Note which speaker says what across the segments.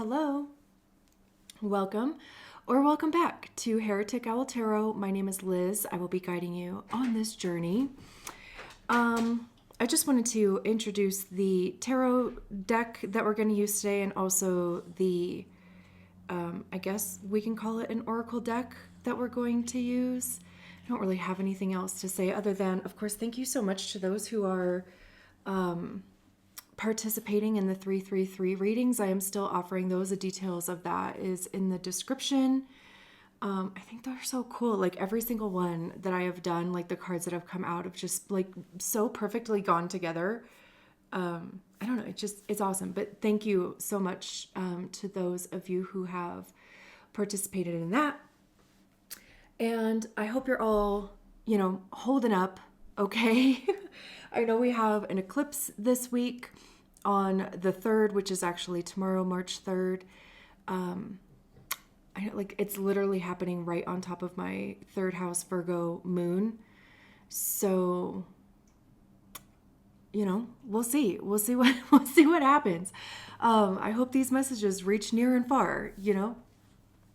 Speaker 1: Hello, welcome or welcome back to Heretic Owl Tarot. My name is Liz. I will be guiding you on this journey. I just wanted to introduce the tarot deck that we're going to use today, and also the, I guess we can call it an oracle deck that we're going to use. I don't really have anything else to say other than, of course, thank you so much to those who are participating in the 333 readings. I am still offering those. The details of that is in the description. I think they're so cool. Like every single one that I have done, like the cards that have come out have just like so perfectly gone together. I don't know. It's awesome. But thank you so much to those of you who have participated in that. And I hope you're all, holding up okay. I know we have an eclipse this week on the 3rd, which is actually tomorrow, March 3rd. It's literally happening right on top of my 3rd house Virgo moon. So, we'll see. We'll see what happens. I hope these messages reach near and far,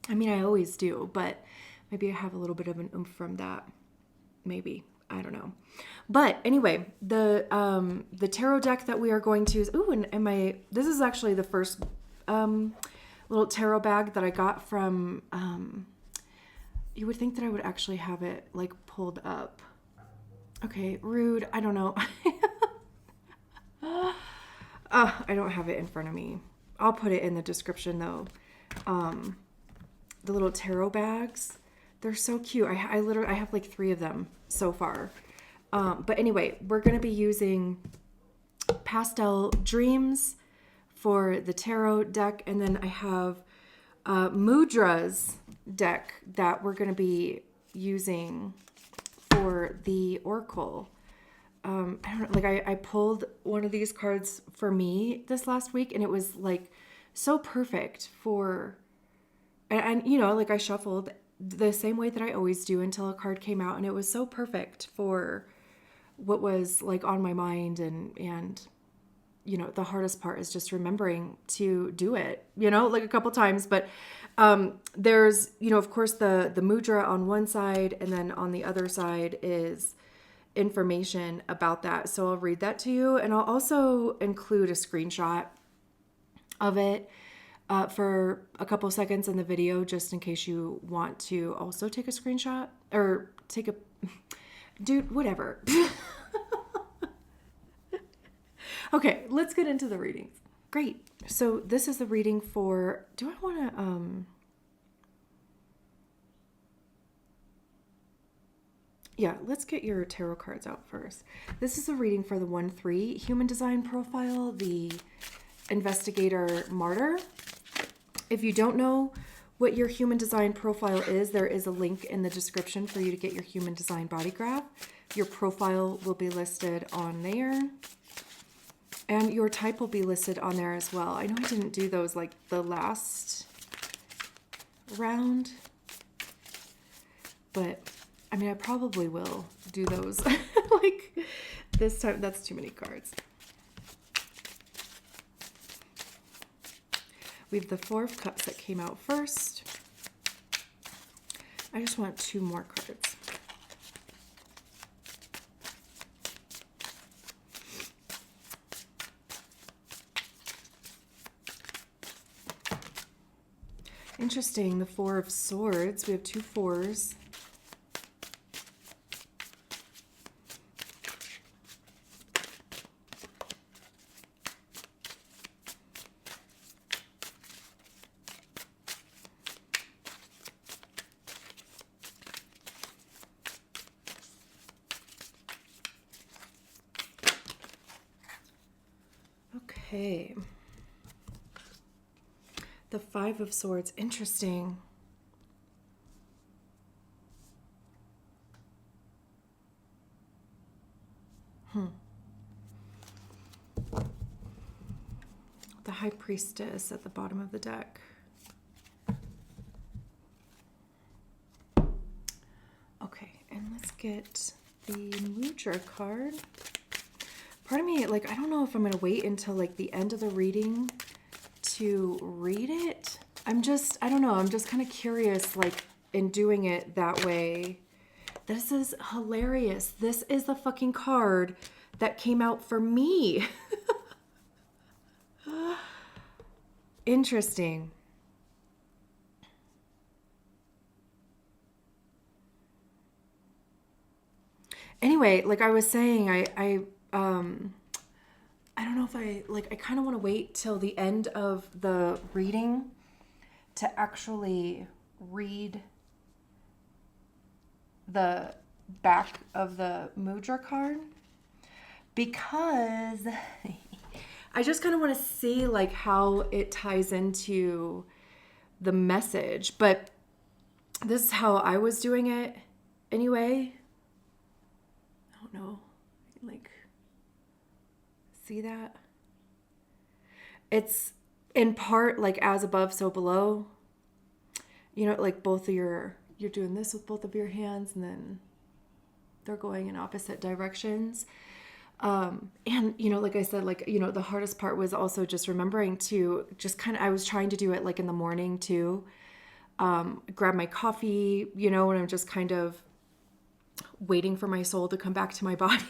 Speaker 1: I mean, I always do, but maybe I have a little bit of an oomph from that. Maybe. I don't know. But anyway, the tarot deck that we are going to use. Ooh, and this is actually the first little tarot bag that I got from, you would think that I would actually have it like pulled up. Okay, rude. I don't know. I don't have it in front of me. I'll put it in the description though. The little tarot bags. They're so cute. I have like 3 of them so far. But anyway, we're going to be using Pastel Dreams for the tarot deck. And then I have Mudra's deck that we're going to be using for the Oracle. I don't know, I pulled one of these cards for me this last week, and it was like so perfect for, and I shuffled the same way that I always do until a card came out, and it was so perfect for what was like on my mind, and the hardest part is just remembering to do it, like a couple times. But there's, of course, the mudra on one side, and then on the other side is information about that. So I'll read that to you, and I'll also include a screenshot of it for a couple seconds in the video, just in case you want to also take a screenshot or dude, whatever. Okay, let's get into the readings. Great. So this is the reading for, do I want to, yeah, let's get your tarot cards out first. This is a reading for the 1-3 human design profile, the investigator martyr. If you don't know what your human design profile is, there is a link in the description for you to get your human design body graph. Your profile will be listed on there, and your type will be listed on there as well. I know I didn't do those like the last round, but I mean, I probably will do those like this time. That's too many cards. We have the 4 of Cups that came out first. I just want 2 more cards. Interesting, the 4 of Swords. We have 2 4s. Okay. The 5 of Swords. Interesting. The High Priestess at the bottom of the deck. Okay, and let's get the Mudra card. Part of me, I don't know if I'm going to wait until, the end of the reading to read it. I don't know. I'm just kind of curious, like, in doing it that way. This is hilarious. This is the fucking card that came out for me. Interesting. Anyway, like I was saying, I don't know if I kind of want to wait till the end of the reading to actually read the back of the Mudra card, because I just kind of want to see like how it ties into the message. But this is how I was doing it anyway. I don't know, like, see that? It's in part like as above, so below. You know, like both of you're doing this with both of your hands, and then they're going in opposite directions. And, you know, like I said, like, you know, the hardest part was also just remembering to just kind of, I was trying to do it like in the morning too. Grab my coffee, you know, and I'm just kind of waiting for my soul to come back to my body.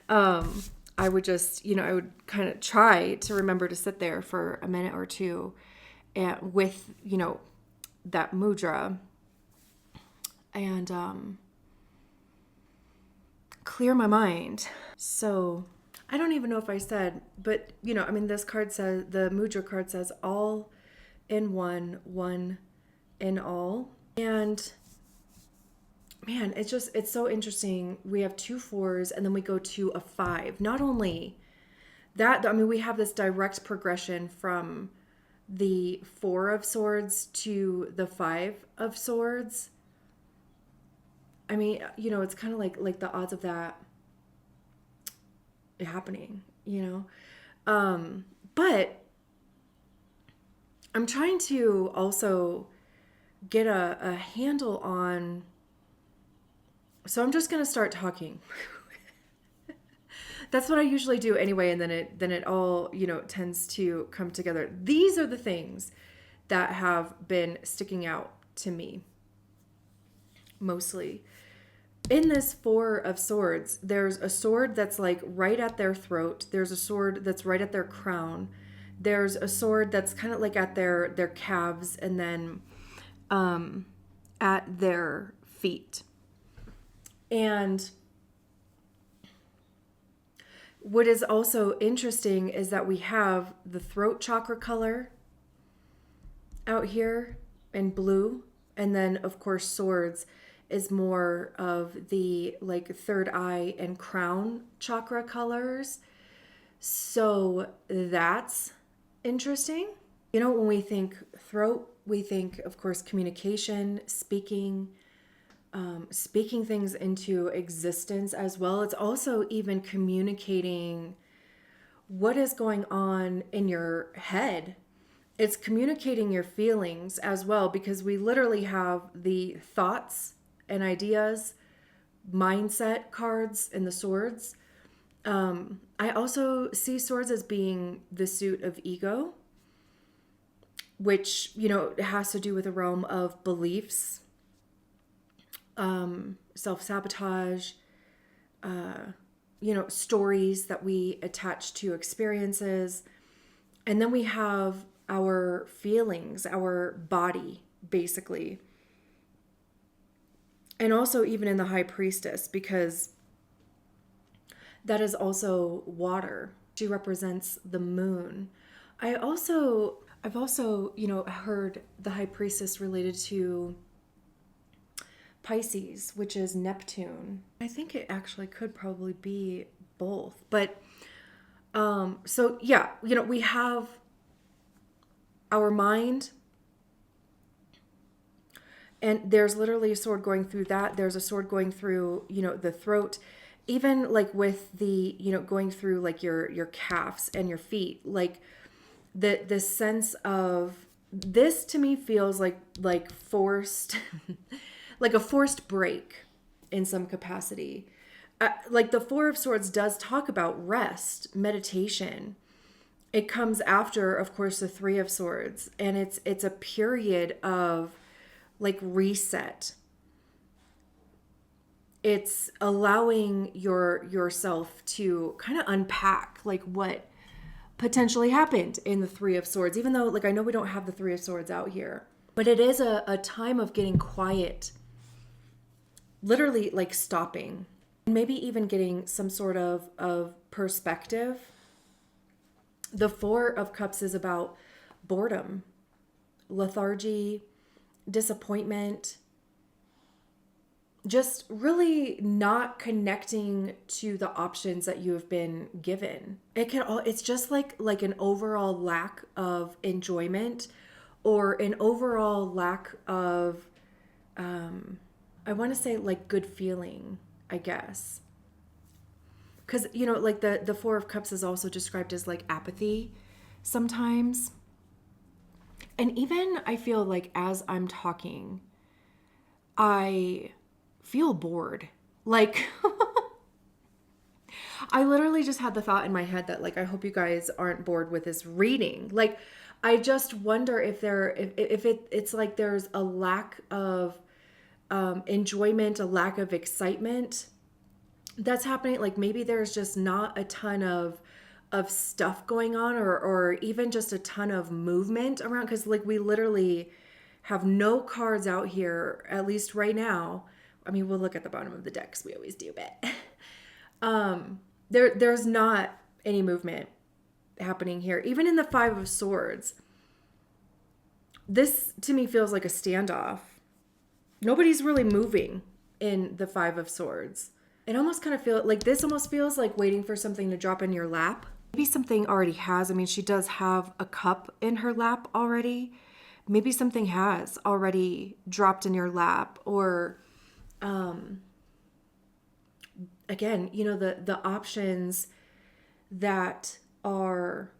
Speaker 1: I would just, you know, I would kind of try to remember to sit there for a minute or two and with, you know, that mudra, and clear my mind. So I don't even know if I said, but, you know, I mean, this card says, the mudra card says all in one, one in all. And man, it's so interesting. We have 2 4s and then we go to a 5. Not only that, I mean, we have this direct progression from the 4 of swords to the 5 of swords. I mean, you know, it's kind of like the odds of that happening, you know? But I'm trying to also get a handle on, so I'm just going to start talking. That's what I usually do anyway, and then it all, you know, tends to come together. These are the things that have been sticking out to me mostly. In this 4 of swords, there's a sword that's like right at their throat. There's a sword that's right at their crown. There's a sword that's kind of like at their calves, and then at their feet. And what is also interesting is that we have the throat chakra color out here in blue. And then, of course, swords is more of the like third eye and crown chakra colors. So that's interesting. You know, when we think throat, we think, of course, communication, speaking things into existence as well. It's also even communicating what is going on in your head. It's communicating your feelings as well, because we literally have the thoughts and ideas, mindset cards in the swords. I also see swords as being the suit of ego, which, you know, has to do with the realm of beliefs, self-sabotage, you know, stories that we attach to experiences. And then we have our feelings, our body, basically. And also even in the High Priestess, because that is also water. She represents the moon. I've also, you know, heard the High Priestess related to Pisces, which is Neptune. I think it actually could probably be both. But so yeah, you know, we have our mind, and there's literally a sword going through that. There's a sword going through, you know, the throat, even like with the, you know, going through like your calves and your feet. Like the sense of this to me feels like forced, like a forced break in some capacity. Like the 4 of Swords does talk about rest, meditation, it comes after, of course, the Three of Swords, and it's a period of like reset. It's allowing yourself to kind of unpack like what potentially happened in the Three of Swords, even though like I know we don't have the Three of Swords out here, but it is a time of getting quiet, literally like stopping, maybe even getting some sort of perspective. The Four of Cups is about boredom, lethargy, disappointment, just really not connecting to the options that you have been given. It's just like an overall lack of enjoyment, or an overall lack of I want to say like good feeling, I guess. Because, you know, like the Four of Cups is also described as like apathy sometimes. And even I feel like as I'm talking, I feel bored. Like, I literally just had the thought in my head that like, I hope you guys aren't bored with this reading. Like, I just wonder if it's like there's a lack of enjoyment, a lack of excitement that's happening. Like maybe there's just not a ton of stuff going on, or even just a ton of movement around, because like we literally have no cards out here, at least right now. I mean, we'll look at the bottom of the deck because we always do, but there's not any movement happening here. Even in the Five of Swords, this to me feels like a standoff. Nobody's really moving in the Five of Swords. It almost kind of feels like this almost feels like waiting for something to drop in your lap. Maybe something already has. I mean, she does have a cup in her lap already. Maybe something has already dropped in your lap, or again, you know, the options that are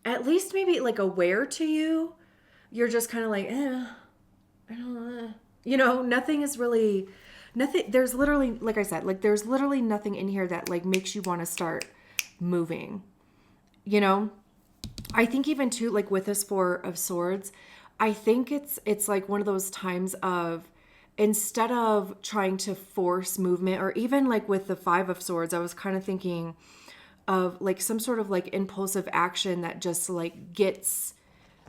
Speaker 1: at least maybe like aware to you. You're just kind of like, I don't know. You know, nothing is really, nothing. There's literally, like I said, like there's literally nothing in here that like makes you want to start moving. You know, I think even too, like with this Four of Swords, I think it's like one of those times of, instead of trying to force movement, or even like with the Five of Swords, I was kind of thinking of like some sort of like impulsive action that just like gets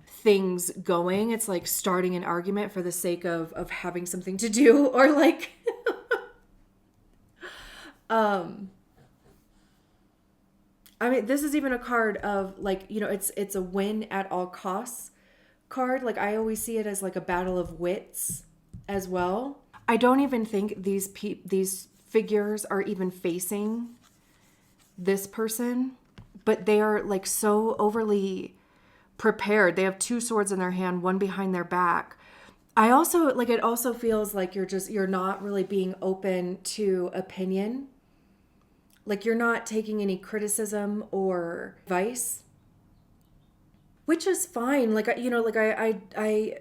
Speaker 1: things going. It's like starting an argument for the sake of having something to do, or like I mean, this is even a card of like, you know, it's a win at all costs card. Like I always see it as like a battle of wits as well. I don't even think these figures are even facing this person, but they are like so overly prepared. They have two swords in their hand, one behind their back. I also like, it also feels like you're not really being open to opinion. Like you're not taking any criticism or advice, which is fine. Like, you know, like I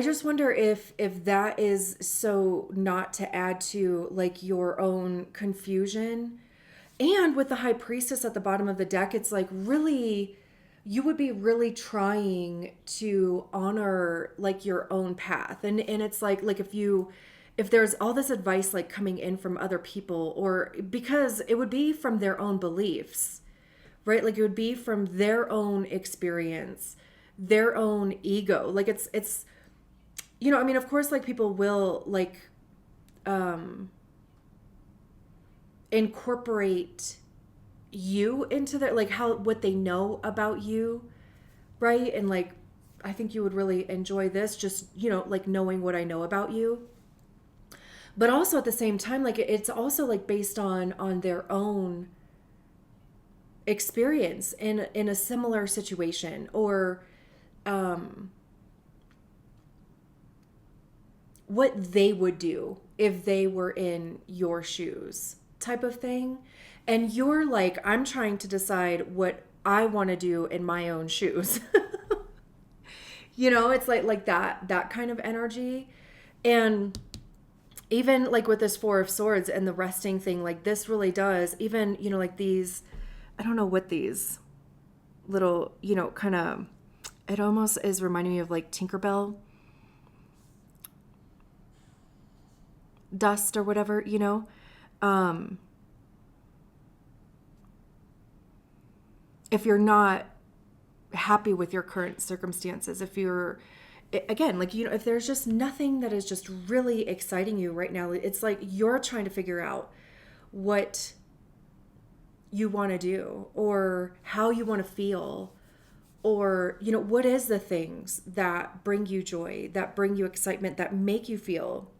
Speaker 1: just wonder if that is so not to add to like your own confusion. And with the High Priestess at the bottom of the deck, it's like really, you would be really trying to honor like your own path. And it's like if there's all this advice like coming in from other people, or because it would be from their own beliefs, right? Like it would be from their own experience, their own ego. Like it's, you know, I mean, of course, like people will like, incorporate you into their, like what they know about you, right? And like, I think you would really enjoy this, just, you know, like knowing what I know about you. But also at the same time, like it's also like based on their own experience in a similar situation, or what they would do if they were in your shoes, type of thing. And you're like, I'm trying to decide what I want to do in my own shoes. You know, it's like that kind of energy. And even like with this Four of Swords and the resting thing, like this really does, even, like these, I don't know what these little, kind of, it almost is reminding me of like Tinkerbell dust or whatever, if you're not happy with your current circumstances, if you're, again, like, if there's just nothing that is just really exciting you right now, it's like you're trying to figure out what you want to do or how you want to feel, or, what is the things that bring you joy, that bring you excitement, that make you feel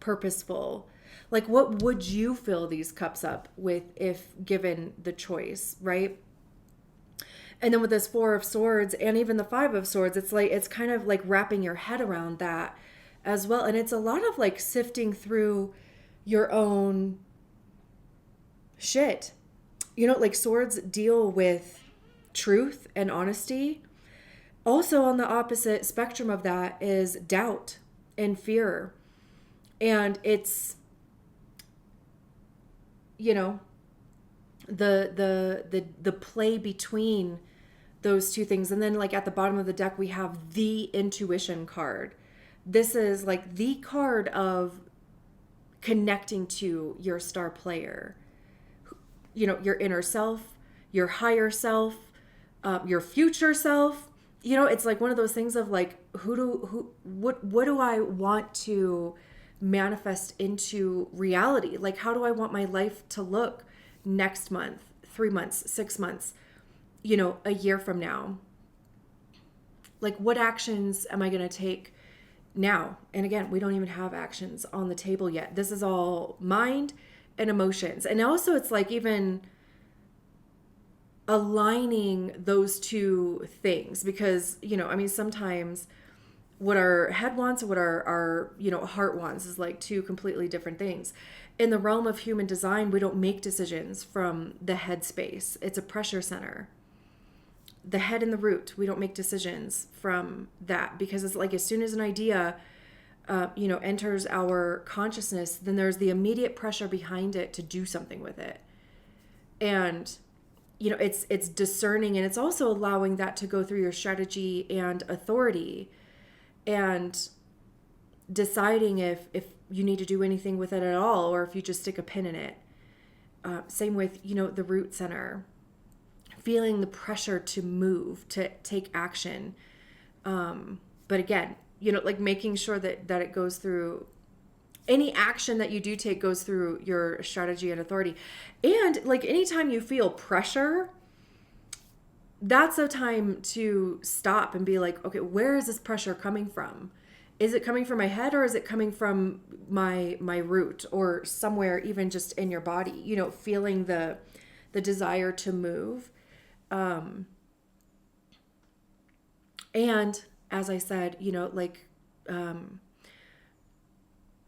Speaker 1: purposeful. Like, what would you fill these cups up with if given the choice, right? And then with this Four of Swords and even the Five of Swords, it's like, it's kind of like wrapping your head around that as well. And it's a lot of like sifting through your own shit. Like swords deal with truth and honesty. Also on the opposite spectrum of that is doubt and fear. And it's, the play between those two things. And then like at the bottom of the deck, we have the intuition card. This is like the card of connecting to your star player, your inner self, your higher self, your future self. It's like one of those things of like, what do I want to manifest into reality? Like, how do I want my life to look next month, 3 months, 6 months, a year from now? Like, what actions am I going to take now? And again, we don't even have actions on the table yet. This is all mind and emotions. And also it's like even aligning those two things, because, sometimes what our head wants and what our heart wants is like two completely different things. In the realm of human design, we don't make decisions from the head space. It's a pressure center. The head and the root, we don't make decisions from that, because it's like as soon as an idea enters our consciousness, then there's the immediate pressure behind it to do something with it. And it's discerning, and it's also allowing that to go through your strategy and authority, and deciding if you need to do anything with it at all, or if you just stick a pin in it. Same with, the root center, feeling the pressure to move, to take action. But again, like making sure that it goes through, any action that you do take goes through your strategy and authority. And like anytime you feel pressure, that's a time to stop and be like, okay, where is this pressure coming from? Is it coming from my head, or is it coming from my root, or somewhere even just in your body, feeling the desire to move. And as I said,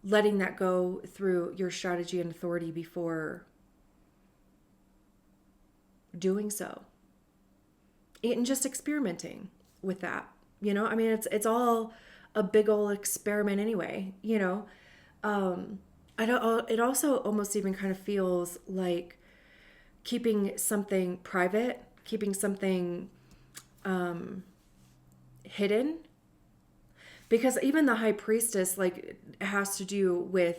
Speaker 1: letting that go through your strategy and authority before doing so. And just experimenting with that, it's all a big old experiment anyway, it also almost even kind of feels like keeping something private, keeping something hidden, because even the High Priestess like has to do with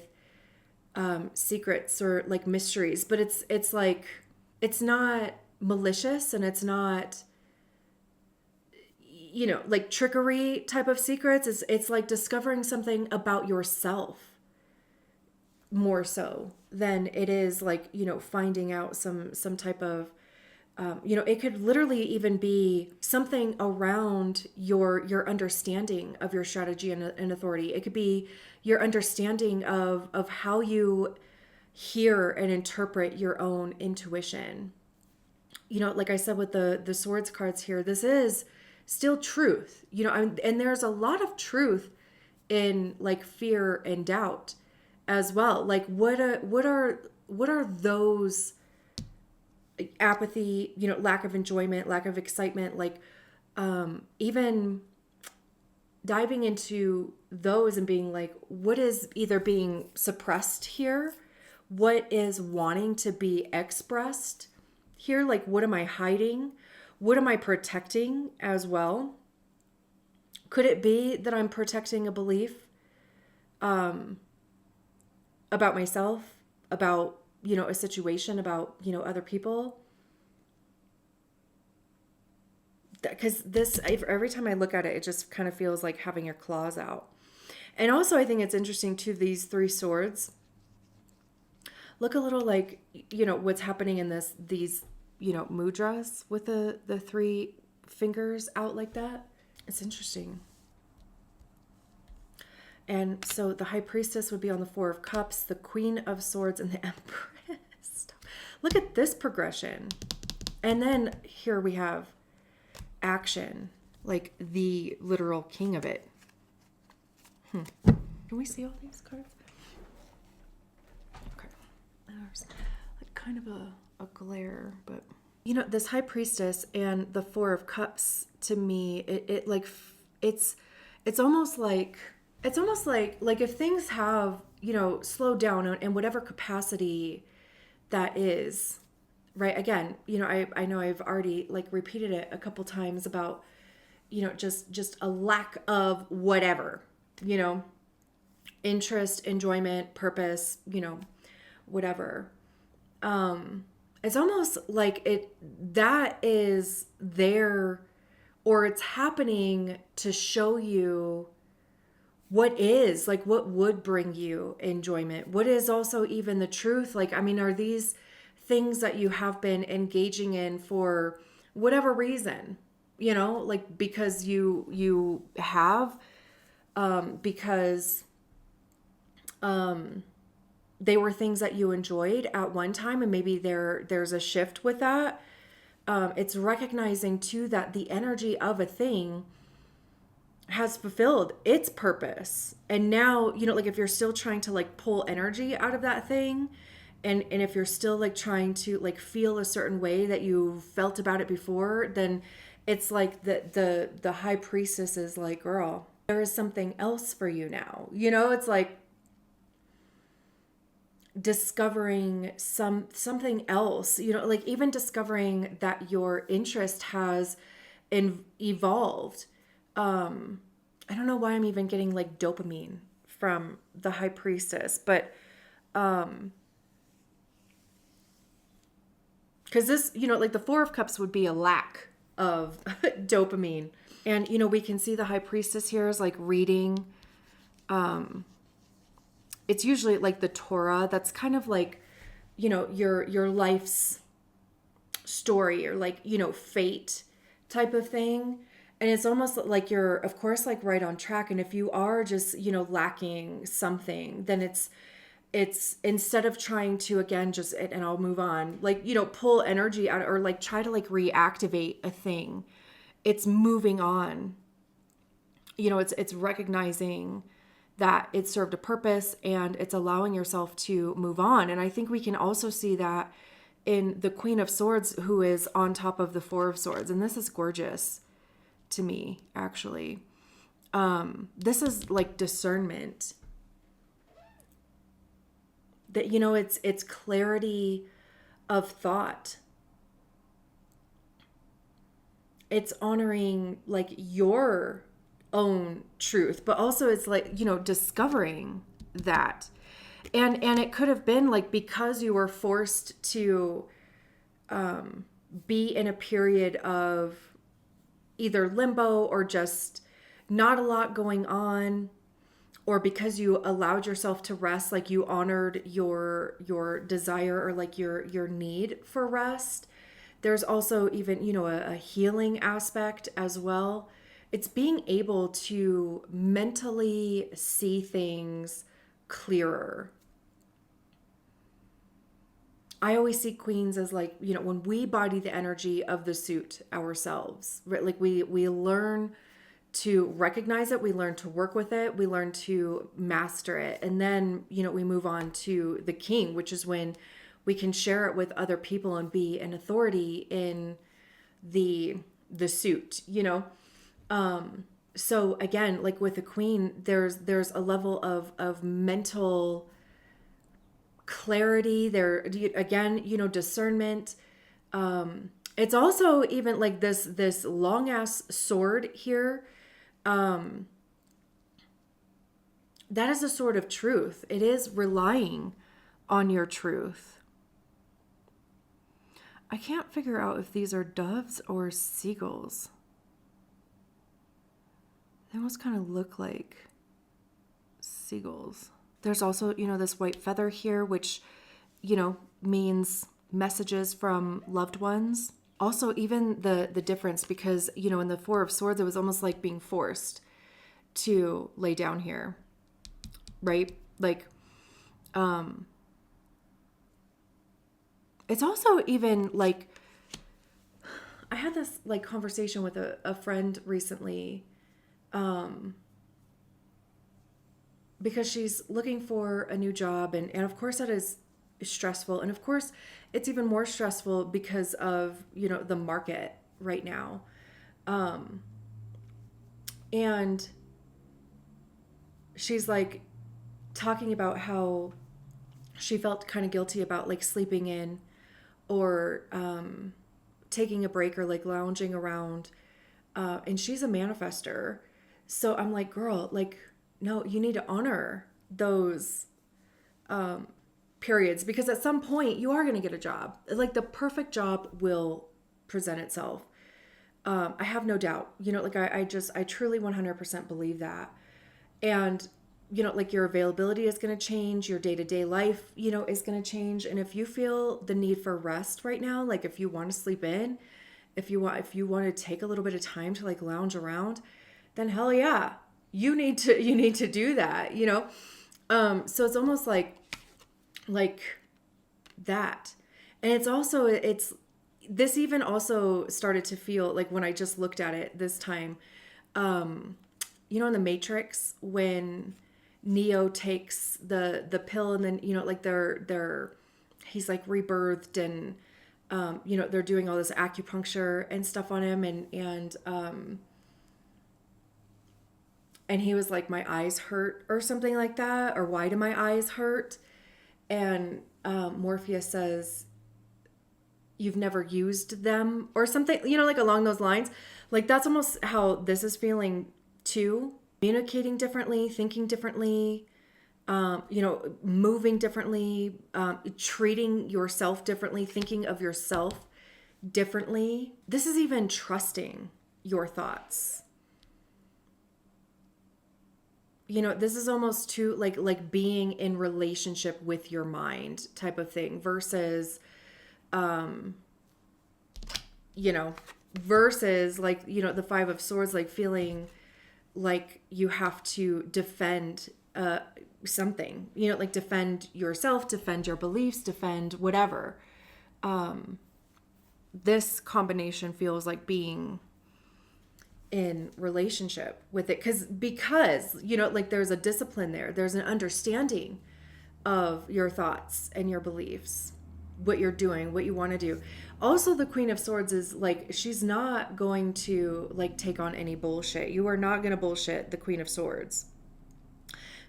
Speaker 1: secrets or like mysteries, but it's like, it's not malicious, and it's not like trickery type of secrets. It's like discovering something about yourself more so than it is like, finding out some type of, it could literally even be something around your understanding of your strategy and authority. It could be your understanding of how you hear and interpret your own intuition. Like I said, with the swords cards here, this is still truth, and there's a lot of truth in like fear and doubt as well. Like what are those, apathy, lack of enjoyment, lack of excitement, like even diving into those and being like, what is either being suppressed here? What is wanting to be expressed here? Like, what am I hiding? What am I protecting as well? Could it be that I'm protecting a belief about myself, about, a situation, about, other people? Because this, every time I look at it, it just kind of feels like having your claws out. And also, I think it's interesting too, these 3 swords look a little like, what's happening in these, mudras with the 3 fingers out like that. It's interesting. And so the High Priestess would be on the 4 of Cups, the Queen of Swords, and the Empress. Look at this progression. And then here we have action, like the literal king of it. Can we see all these cards? Okay. There's like kind of a glare, but this High Priestess and the 4 of Cups, to me, it's almost like if things have, slowed down in whatever capacity that is, right? Again, I know I've already like repeated it a couple times about, just a lack of whatever, interest, enjoyment, purpose, whatever. It's almost like that is there, or it's happening to show you what would bring you enjoyment. What is also even the truth? Like, I mean, are these things that you have been engaging in for whatever reason, like because you have, because they were things that you enjoyed at one time, and maybe there's a shift with that. It's recognizing too that the energy of a thing has fulfilled its purpose. And now, like if you're still trying to like pull energy out of that thing, and if you're still like trying to like feel a certain way that you felt about it before, then it's like the High Priestess is like, girl, there is something else for you now. It's like discovering something else, like even discovering that your interest has evolved. I don't know why I'm even getting like dopamine from the High Priestess, but because this, like the 4 of Cups would be a lack of dopamine. And, we can see the High Priestess here is like reading. It's usually like the Torah. That's kind of like, your life's story, or like, fate type of thing. And it's almost like you're, of course, like right on track. And if you are just, lacking something, then it's instead of trying to, again, just, and I'll move on, like, pull energy out, or like try to like reactivate a thing. It's moving on. It's recognizing that it served a purpose, and it's allowing yourself to move on. And I think we can also see that in the Queen of Swords, who is on top of the 4 of Swords. And this is gorgeous to me, actually. This is like discernment. That, it's clarity of thought. It's honoring like your own truth, but also it's like, discovering that. And it could have been like because you were forced to be in a period of either limbo or just not a lot going on, or because you allowed yourself to rest, like you honored your desire, or like your need for rest. There's also even, a healing aspect as well. It's being able to mentally see things clearer. I always see queens as like, when we body the energy of the suit ourselves, right? Like we learn to recognize it, we learn to work with it, we learn to master it. And then, we move on to the king, which is when we can share it with other people and be an authority in the suit, So again, like with the Queen, there's a level of mental clarity there. Again, discernment. It's also even like this long ass sword here. That is a sword of truth. It is relying on your truth. I can't figure out if these are doves or seagulls. They almost kind of look like seagulls. There's also, this white feather here, which, means messages from loved ones. Also, even the difference, because, in the Four of Swords, it was almost like being forced to lay down here, right? Like, it's also even like, I had this like conversation with a friend recently, because she's looking for a new job, and of course that is stressful, and of course it's even more stressful because of the market right now, and she's like talking about how she felt kind of guilty about like sleeping in or taking a break or like lounging around, and she's a manifester. So I'm like, girl, like, no, you need to honor those periods, because at some point you are going to get a job. Like the perfect job will present itself. I have no doubt, like I truly 100% believe that. And, like your availability is going to change, your day-to-day life, is going to change. And if you feel the need for rest right now, like if you want to sleep in, if you want to take a little bit of time to like lounge around, then hell yeah, you need to do that, so it's almost like that. And it's this even also started to feel like when I just looked at it this time, in the Matrix, when Neo takes the pill, and then like he's like rebirthed, and they're doing all this acupuncture and stuff on him, and he was like, my eyes hurt or something like that, or why do my eyes hurt? And Morpheus says, you've never used them, or something, like along those lines. Like that's almost how this is feeling too. Communicating differently, thinking differently, moving differently, treating yourself differently, thinking of yourself differently. This is even trusting your thoughts. This is almost too like being in relationship with your mind type of thing, versus versus like the Five of Swords, like feeling like you have to defend something, like defend yourself, defend your beliefs, defend whatever. This combination feels like being in relationship with it, because like there's a discipline there's an understanding of your thoughts and your beliefs, what you're doing, what you want to do. Also, the Queen of Swords is like, she's not going to like take on any bullshit. You are not going to bullshit the Queen of Swords.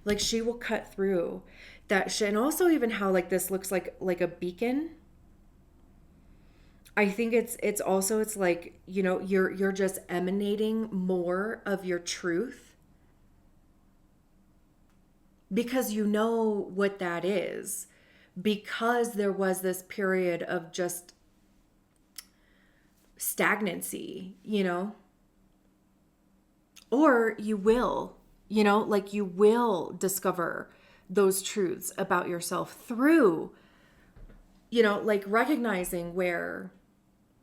Speaker 1: Like she will cut through that shit. And also even how like this looks like a beacon. I think it's also like, you're just emanating more of your truth, because you know what that is, because there was this period of just stagnancy, or you will, like you will discover those truths about yourself through, like recognizing where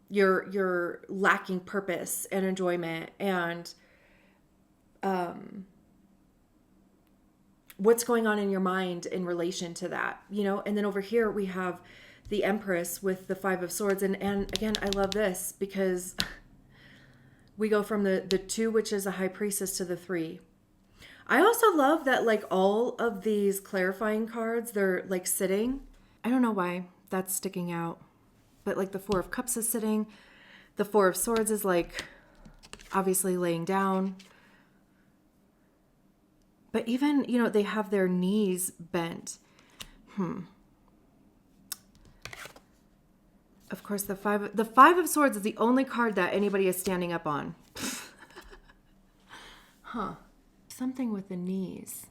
Speaker 1: you're lacking purpose and enjoyment, and what's going on in your mind in relation to that, and then over here we have the Empress with the Five of Swords, and again, I love this because we go from the 2, which is a High Priestess, to the 3. I also love that like all of these clarifying cards, they're like sitting. I don't know why that's sticking out, but like the Four of Cups is sitting. The Four of Swords is like obviously laying down. But even, you know, they have their knees bent. Of course, the five of swords is the only card that anybody is standing up on. Something with the knees.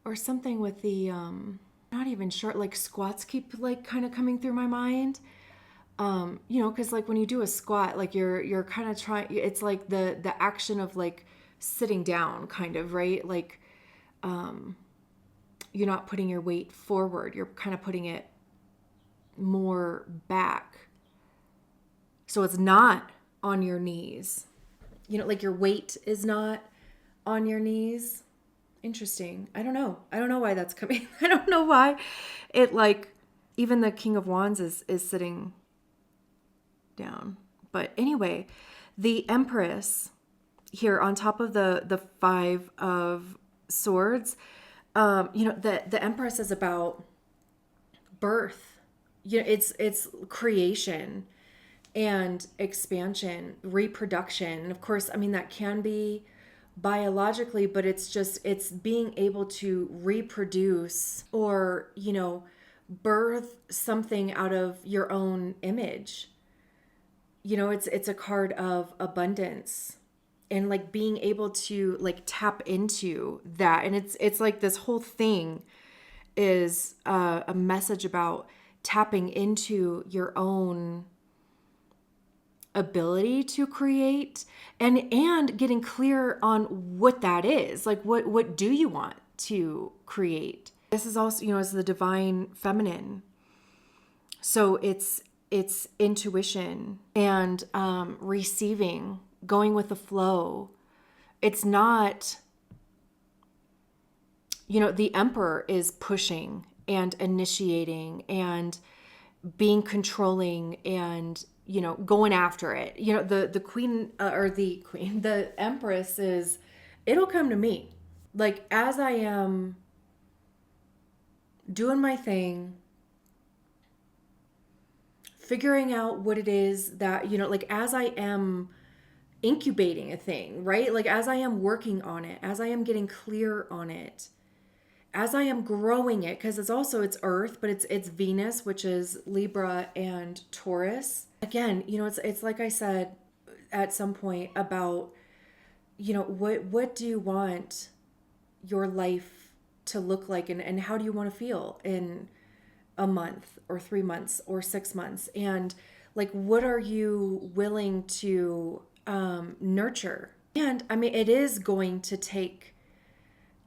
Speaker 1: Or something with the, not even sure, like squats keep like kind of coming through my mind. You know, because like when you do a squat, like you're kind of trying, it's like the action of like sitting down kind of, right? Like you're not putting your weight forward, you're kind of putting it more back. So it's not on your knees. You know, like your weight is not on your knees. Interesting. I don't know. I don't know why that's coming. I don't know why it like even the King of Wands is sitting down. But anyway, the Empress here on top of the Five of Swords, you know, the Empress is about birth. You know, it's creation and expansion, reproduction. And of course, I mean, that can be biologically, but it's being able to reproduce or, you know, birth something out of your own image. You know, it's a card of abundance and like being able to like tap into that. And it's like this whole thing is a message about tapping into your own ability to create and getting clear on what that is. Like what do you want to create? This is also, you know, it's the divine feminine. So it's intuition and receiving, going with the flow. It's not, you know, the Emperor is pushing and initiating and being controlling and, you know, going after it. You know, the queen the Empress is, it'll come to me. Like as I am doing my thing, figuring out what it is that, you know, like as I am incubating a thing, right? Like as I am working on it, as I am getting clear on it, as I am growing it, because it's Earth, but it's Venus, which is Libra and Taurus. Again, you know, it's like I said at some point about, you know, what do you want your life to look like and how do you want to feel in a month or 3 months or 6 months? And like, what are you willing to nurture? And I mean, it is going to take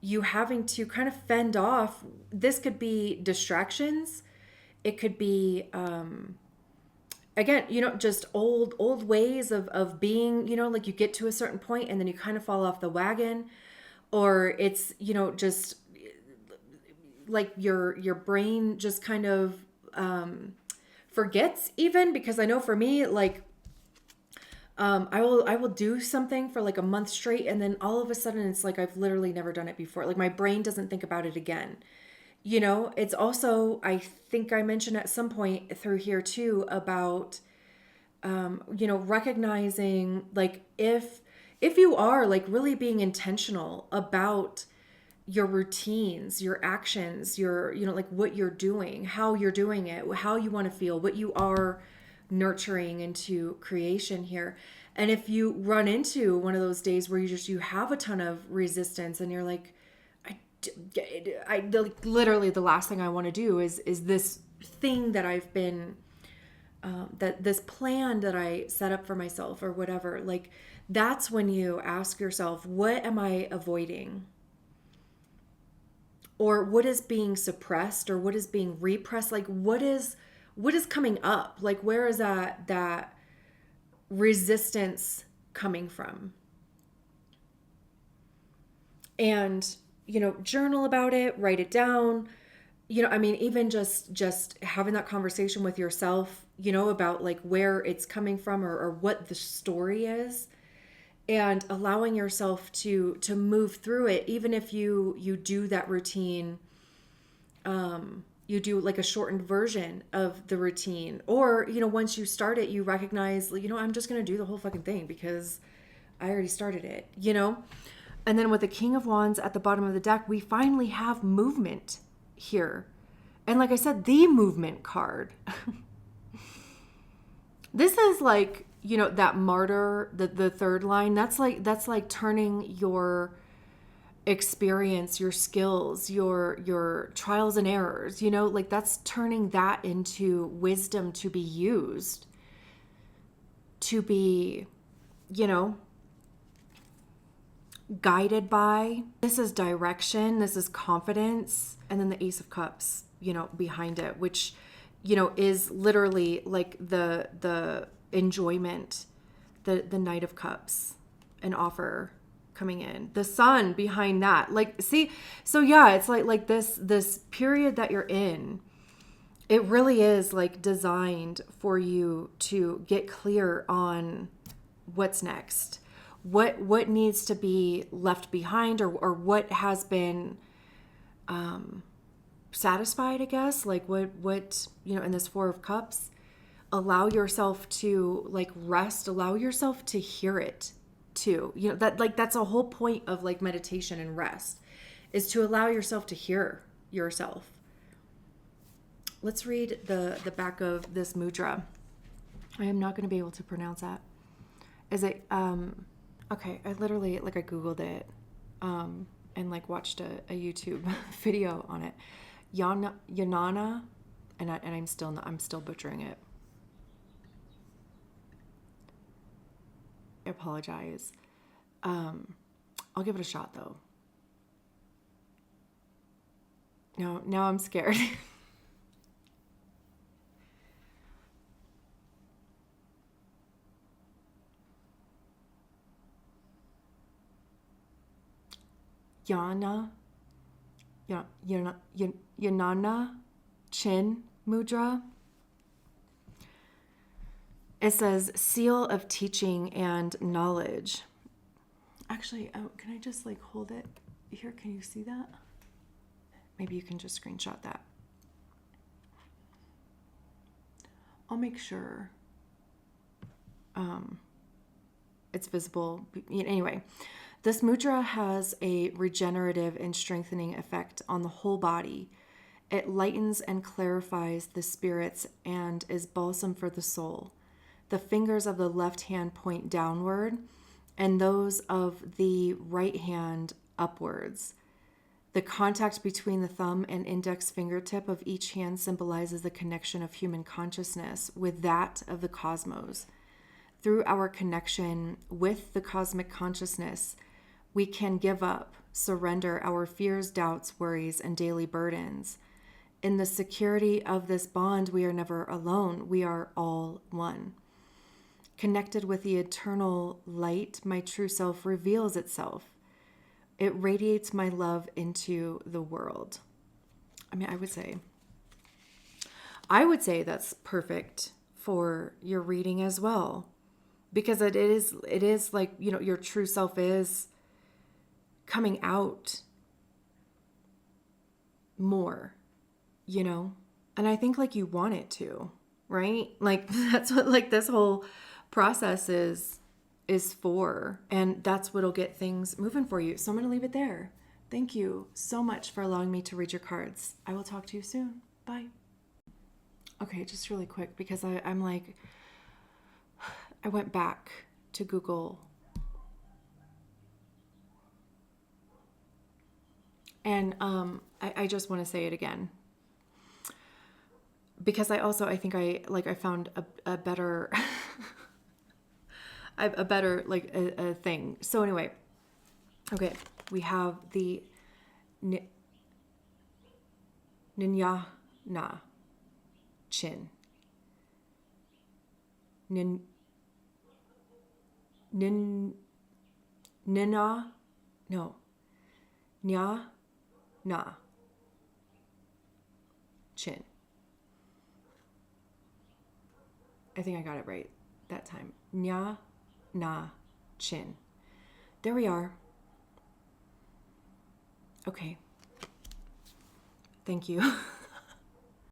Speaker 1: you having to kind of fend off. This could be distractions. It could be, again, you know, just old ways of being, you know, like you get to a certain point and then you kind of fall off the wagon, or it's, you know, just like your brain just kind of forgets even, because I know for me, like, I will do something for like a month straight and then all of a sudden it's like I've literally never done it before. Like my brain doesn't think about it again. You know, it's also, I think I mentioned at some point through here too about, you know, recognizing like if you are like really being intentional about your routines, your actions, your, you know, like what you're doing, how you're doing it, how you want to feel, what you are nurturing into creation here. And if you run into one of those days where you have a ton of resistance and you're like, literally the last thing I want to do is this thing that I've been, that this plan that I set up for myself or whatever, like that's when you ask yourself, what am I avoiding? Or what is being suppressed or what is being repressed? Like what is coming up? Like where is that resistance coming from? And, you know, journal about it, write it down. You know, I mean, even just having that conversation with yourself, you know, about like where it's coming from or what the story is, and allowing yourself to move through it. Even if you do that routine, you do like a shortened version of the routine, or, you know, once you start it, you recognize, you know, I'm just going to do the whole fucking thing because I already started it, you know? And then with the King of Wands at the bottom of the deck, we finally have movement here. And like I said, the movement card. This is like, you know, that martyr, the third line, that's like turning your experience, your skills, your trials and errors, you know, like that's turning that into wisdom to be used, to be, you know, guided by. This is direction, this is confidence. And then the Ace of Cups, you know, behind it, which, you know, is literally like the enjoyment, the Knight of Cups, an offer coming in, the Sun behind that. Like, see, so yeah, it's like this period that you're in, it really is like designed for you to get clear on what's next, what needs to be left behind, or what has been satisfied, I guess. Like what, you know, in this Four of Cups, allow yourself to like rest, allow yourself to hear it too. You know, that like, that's a whole point of like meditation and rest, is to allow yourself to hear yourself. Let's read the back of this mudra. I am not going to be able to pronounce that. Is it, okay, I literally, like I Googled it, and like watched a YouTube video on it. Yanana, and I'm still butchering it. I apologize. I'll give it a shot though. Now I'm scared. Yanana Chin Mudra. It says seal of teaching and knowledge. Actually, can I just like hold it here? Can you see that? Maybe you can just screenshot that. I'll make sure it's visible. Anyway, this mudra has a regenerative and strengthening effect on the whole body. It lightens and clarifies the spirits and is balsam for the soul. The fingers of the left hand point downward, and those of the right hand upwards. The contact between the thumb and index fingertip of each hand symbolizes the connection of human consciousness with that of the cosmos. Through our connection with the cosmic consciousness, we can give up, surrender our fears, doubts, worries, and daily burdens. In the security of this bond, we are never alone. We are all one. Connected with the eternal light, my true self reveals itself. It radiates my love into the world. I mean, I would say that's perfect for your reading as well, because it is like, you know, your true self is coming out more, you know, and I think like you want it to, right? Like that's what like this whole process is for, and that's what'll get things moving for you. So I'm going to leave it there. Thank you so much for allowing me to read your cards. I will talk to you soon. Bye. Okay, just really quick, because I'm like, I went back to Google and I just want to say it again, because I think I found a better a better like a thing. So anyway, okay, we have the Ninya Na Chin. Nina, no, Nya Na Chin. I think I got it right that time. Nya Na Chin. There we are. Okay. Thank you.